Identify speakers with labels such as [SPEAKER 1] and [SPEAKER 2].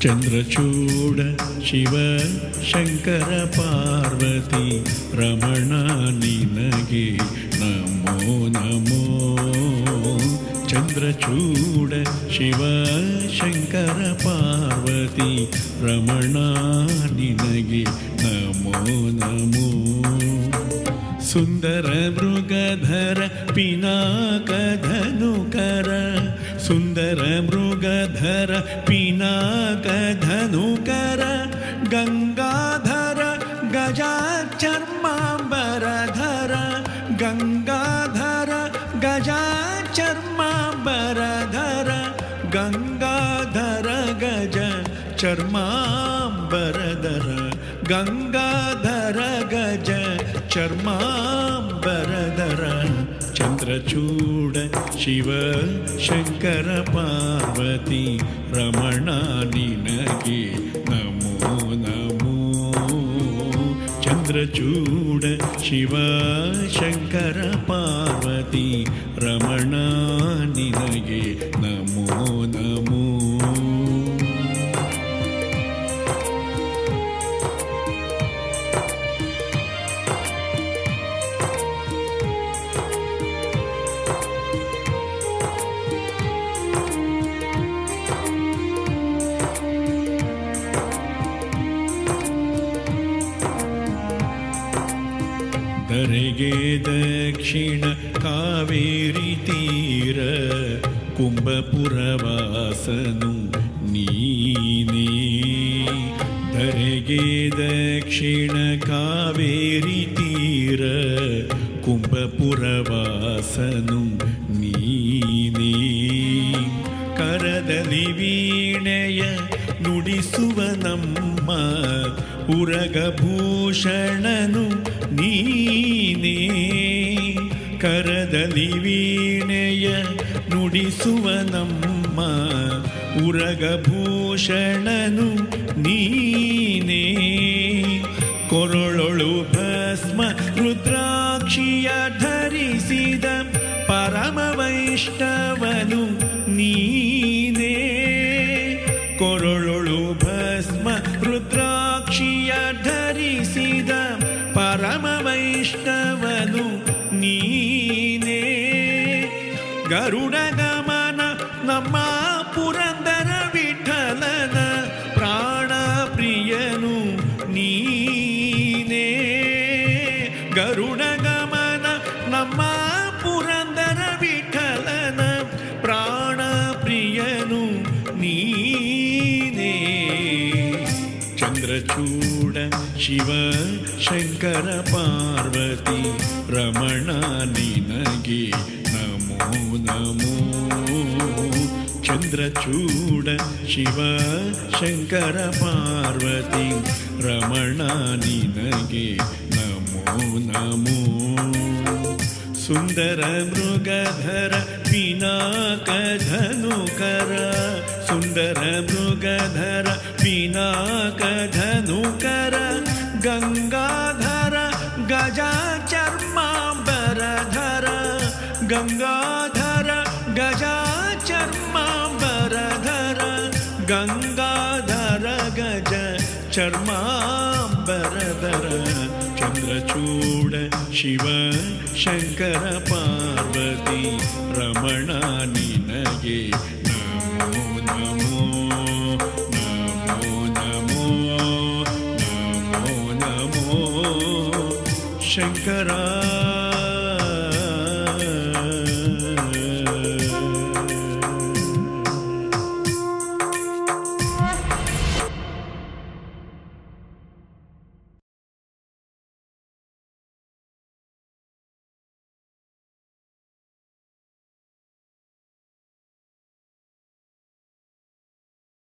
[SPEAKER 1] ಚಂದ್ರಚೂಡ ಶಿವ ಶಂಕರ ಪಾರ್ವತಿ ರಮಣ ನಿನಗೆ ನಮೋ ನಮೋ. ಚಂದ್ರಚೂಡ ಶಿವ ಶಂಕರ ಪಾರ್ವತಿ ರಮಣ ನಿನಗೆ ನಮೋ ನಮೋ. ಸುಂದರ ಮೃಗಧರ ಪಿನಾಕಧನುಕರ ಸುಂದರ ಮೃಗಧರ ಪಿನಾಕಧನುಕರ ಗಂಗಾಧರ ಗಜಾಚರ್ಮಾಂಬರಧರ ಗಂಗಾಧರ ಗಜಾಚರ್ಮಾಂಬರಧರ ಗಂಗಾಧರ ಗಜ ಚರ್ಮಾಂಬರಧರ ಗಂಗಾಧರ ಗಜ ಚರ್ಮಾಂಬರಧರ. ಚಂದ್ರಚೂಡ ಶಿವ ಶಂಕರ ಪಾರ್ವತಿ ರಮಣ ನಿನಗೆ ನಮೋ ನಮೋ. ಚಂದ್ರಚೂಡ ಶಿವ ಶಂಕರ ಪಾರ್ವತಿ ರಮಣ ನಿನಗೆ ನಮೋ ನಮೋ. ಧರೆಗೆ ದಕ್ಷಿಣ ಕಾವೇರಿ ತೀರ ಕುಂಭಪುರವಾಸನು ನೀನೇ. ಧರೆಗೆ ದಕ್ಷಿಣ ಕಾವೇರಿ ತೀರ ಕುಂಭಪುರವಾಸನು ನೀನೇ. ಕರದಲ್ಲಿ ವೀಣೆಯ ನುಡಿಸುವ ನಮ್ಮ ಉರಗಭೂಷಣನು ನೀನೇ. ಕರದಲ್ಲಿ ವೀಣೆಯ ನುಡಿಸುವ ನಮ್ಮ ಉರಗಭೂಷಣನು ನೀನೇ. ಕೊರಳೊಳು ಭಸ್ಮ ರುದ್ರಾಕ್ಷಿಯ ಧರಿಸಿದ ಪರಮ ವೈಷ್ಣವನು ನೀನೇ. ಕೊರಳೊಳು ಭಸ್ಮ ರುದ್ರಾಕ್ಷಿಯ ಧರಿಸಿದ ಪರಮ ವೈಷ್ಣವನು ನೀನೇ. ಗರುಡ ಗಮನ ನಮ್ಮ ಪುರಂದರ ವಿಠಲನ ಪ್ರಾಣ ಪ್ರಿಯನು ನೀನೇ. ಗರುಡ ಗಮನ ನಮ್ಮ ಪುರಂದರ ವಿಠಲನ ಪ್ರಾಣ ಪ್ರಿಯನು ನೀನೇ. ಚಂದ್ರಚೂಡ ಶಿವ ಶಂಕರ ಪಾರ್ವತಿ ರಮಣ ನಿನಗೆ ನಮೋ ನಮೋ. ಚಂದ್ರಚೂಡ ಶಿವ ಶಂಕರ ಪಾರ್ವತಿ ರಮಣ ನಿನಗೆ ನಮೋ ನಮೋ. ಸುಂದರ ಮೃಗಧರ ಪಿನಾಕಧನುಕರ ಸುಂದರ ಮೃಗಧರ ಪಿನಾಕಧನುಕರ ಗಂಗಾಧರ ಗಜಾಚರ್ಮಾಂಬರಧರ ಗಂಗಾಧರ ಗಜಾಚರ್ಮಾಂಬರಧರ ಗಂಗಾಧರ ಗಜ ಚರ್ಮಾಂಬರಧರ. ಚಂದ್ರಚೂಡ ಶಿವ ಶಂಕರ ಪಾರ್ವತಿ ರಮಣ ನಿನಗೆ ನಮೋ ನಮೋ.